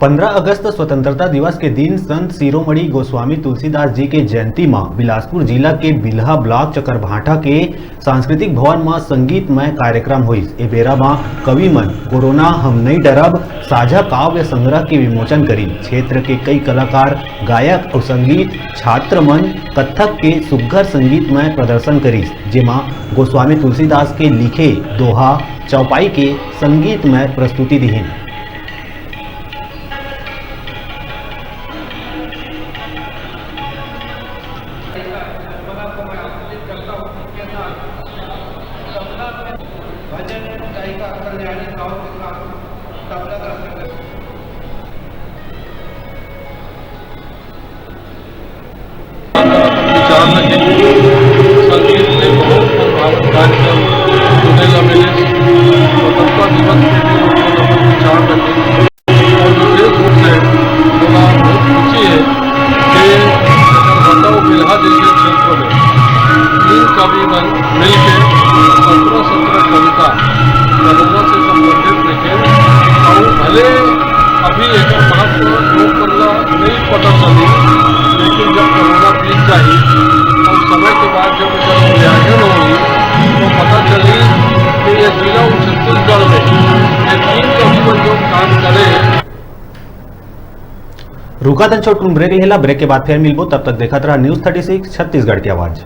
15 अगस्त स्वतंत्रता दिवस के दिन संत शिरोमणि गोस्वामी तुलसीदास जी के जयंती में बिलासपुर जिला के बिल्हा ब्लॉक चकरभाठा के सांस्कृतिक भवन में संगीतमय कार्यक्रम हुई। ए बेरा में कवि मन कोरोना हम नहीं डरब साझा काव्य संग्रह के विमोचन करी। क्षेत्र के कई कलाकार गायक और संगीत छात्र मन कथक के सुघर संगीतमय प्रदर्शन करी, जेमा गोस्वामी तुलसीदास के लिखे दोहा चौपाई के संगीतमय प्रस्तुति दी। भजन गायिका कल्याणी गाँव के साथ तबला का संगत। संगीत से बहुत प्रभावित कार्यक्रम सुनेगा मिले। स्वतंत्रता दिवस के दिन अपन विचार रखें और विशेष रूप से थोड़ा बहुत खुशी है कि चकरभाठा और बिल्हा जैसे क्षेत्रों में 3 कवि मिलकर 17 कविता कोरोना से संबंधित लिखे और भले अभी एक महत्व लोग पल्ला नहीं पता चली, लेकिन जब कोरोना बीत जाए और समय के बाद जब इसका मूल्यांकन होगी तो पता चली कि ये जिला छत्तीसगढ़ में ये 3 कवि जो काम करे। रुका तन छोट ब्रेक लेला, ब्रेक के बाद फिर मिलबो। तब तक देखा रहा न्यूज़ 36 छत्तीसगढ़ की आवाज़।